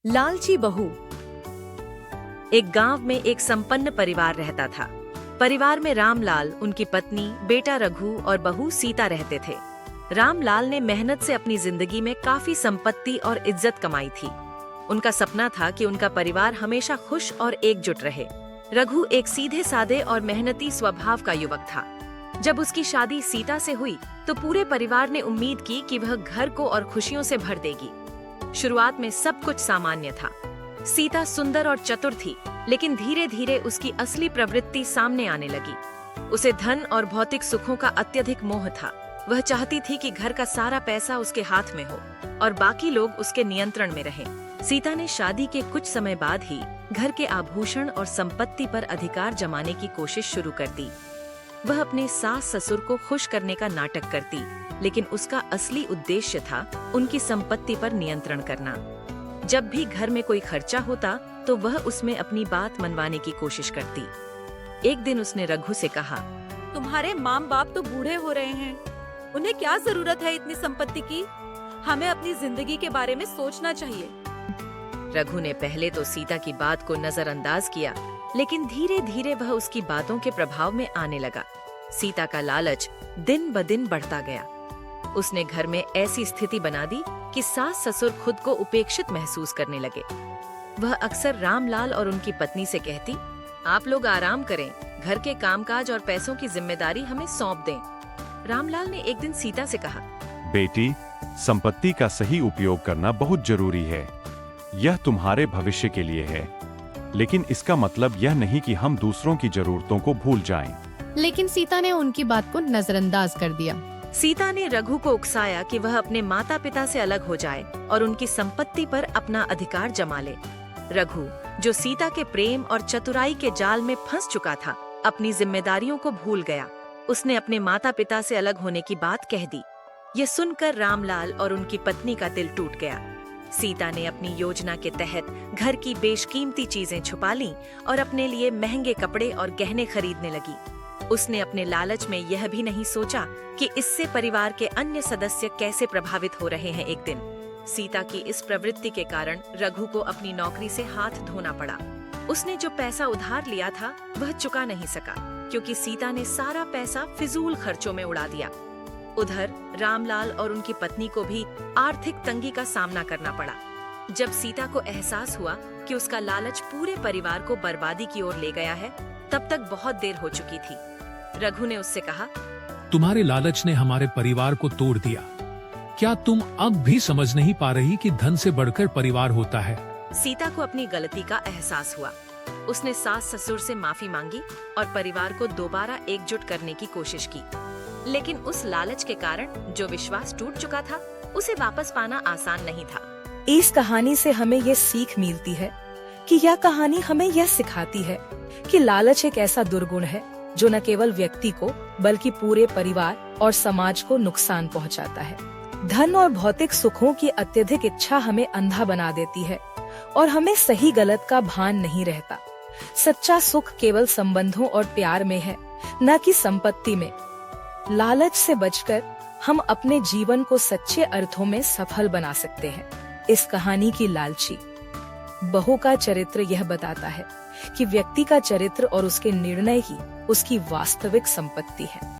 लालची बहू। एक गांव में एक संपन्न परिवार रहता था। परिवार में रामलाल, उनकी पत्नी, बेटा रघु और बहू सीता रहते थे। रामलाल ने मेहनत से अपनी जिंदगी में काफी संपत्ति और इज्जत कमाई थी। उनका सपना था कि उनका परिवार हमेशा खुश और एकजुट रहे। रघु एक सीधे साधे और मेहनती स्वभाव का युवक था। जब उसकी शादी सीता से हुई तो पूरे परिवार ने उम्मीद की कि वह घर को और खुशियों से भर देगी। शुरुआत में सब कुछ सामान्य था। सीता सुंदर और चतुर थी, लेकिन धीरे धीरे उसकी असली प्रवृत्ति सामने आने लगी। उसे धन और भौतिक सुखों का अत्यधिक मोह था। वह चाहती थी कि घर का सारा पैसा उसके हाथ में हो और बाकी लोग उसके नियंत्रण में रहें। सीता ने शादी के कुछ समय बाद ही घर के आभूषण और संपत्ति पर अधिकार जमाने की कोशिश शुरू कर दी। वह अपने सास ससुर को खुश करने का नाटक करती, लेकिन उसका असली उद्देश्य था उनकी संपत्ति पर नियंत्रण करना। जब भी घर में कोई खर्चा होता तो वह उसमें अपनी बात मनवाने की कोशिश करती। एक दिन उसने रघु से कहा, तुम्हारे माँ बाप तो बूढ़े हो रहे हैं, उन्हें क्या जरूरत है इतनी संपत्ति की? हमें अपनी जिंदगी के बारे में सोचना चाहिए। रघु ने पहले तो सीता की बात को नजरअंदाज किया, लेकिन धीरे धीरे वह उसकी बातों के प्रभाव में आने लगा। सीता का लालच दिन ब दिन बढ़ता गया। उसने घर में ऐसी स्थिति बना दी कि सास ससुर खुद को उपेक्षित महसूस करने लगे। वह अक्सर रामलाल और उनकी पत्नी से कहती, आप लोग आराम करें, घर के कामकाज और पैसों की जिम्मेदारी हमें सौंप दें। रामलाल ने एक दिन सीता से कहा, बेटी, संपत्ति का सही उपयोग करना बहुत जरूरी है। यह तुम्हारे भविष्य के लिए है, लेकिन इसका मतलब यह नहीं कि हम दूसरों की जरूरतों को भूल जाएं। लेकिन सीता ने उनकी बात को नजरअंदाज कर दिया। सीता ने रघु को उकसाया कि वह अपने माता पिता से अलग हो जाए और उनकी संपत्ति पर अपना अधिकार जमा ले। रघु, जो सीता के प्रेम और चतुराई के जाल में फंस चुका था, अपनी जिम्मेदारियों को भूल गया। उसने अपने माता पिता से अलग होने की बात कह दी। ये सुनकर रामलाल और उनकी पत्नी का दिल टूट गया। सीता ने अपनी योजना के तहत घर की बेशकीमती चीजें छुपा लीं और अपने लिए महंगे कपड़े और गहने खरीदने लगी। उसने अपने लालच में यह भी नहीं सोचा कि इससे परिवार के अन्य सदस्य कैसे प्रभावित हो रहे हैं। एक दिन सीता की इस प्रवृत्ति के कारण रघु को अपनी नौकरी से हाथ धोना पड़ा। उसने जो पैसा उधार लिया था वह चुका नहीं सका, क्योंकि सीता ने सारा पैसा फिजूल खर्चों में उड़ा दिया। उधर रामलाल और उनकी पत्नी को भी आर्थिक तंगी का सामना करना पड़ा। जब सीता को एहसास हुआ कि उसका लालच पूरे परिवार को बर्बादी की ओर ले गया है, तब तक बहुत देर हो चुकी थी। रघु ने उससे कहा, तुम्हारे लालच ने हमारे परिवार को तोड़ दिया। क्या तुम अब भी समझ नहीं पा रही कि धन से बढ़कर परिवार होता है? सीता को अपनी गलती का एहसास हुआ। उसने सास ससुर से माफी मांगी और परिवार को दोबारा एकजुट करने की कोशिश की। लेकिन उस लालच के कारण जो विश्वास टूट चुका था, उसे वापस पाना आसान नहीं था। इस कहानी से हमें ये सीख मिलती है कि यह कहानी हमें यह सिखाती है कि लालच एक ऐसा दुर्गुण है जो न केवल व्यक्ति को बल्कि पूरे परिवार और समाज को नुकसान पहुंचाता है। धन और भौतिक सुखों की अत्यधिक इच्छा हमें अंधा बना देती है और हमें सही गलत का भान नहीं रहता। सच्चा सुख केवल संबंधों और प्यार में है, न कि संपत्ति में। लालच से बचकर हम अपने जीवन को सच्चे अर्थों में सफल बना सकते हैं। इस कहानी की लालची बहू का चरित्र यह बताता है कि व्यक्ति का चरित्र और उसके निर्णय ही उसकी वास्तविक संपत्ति है।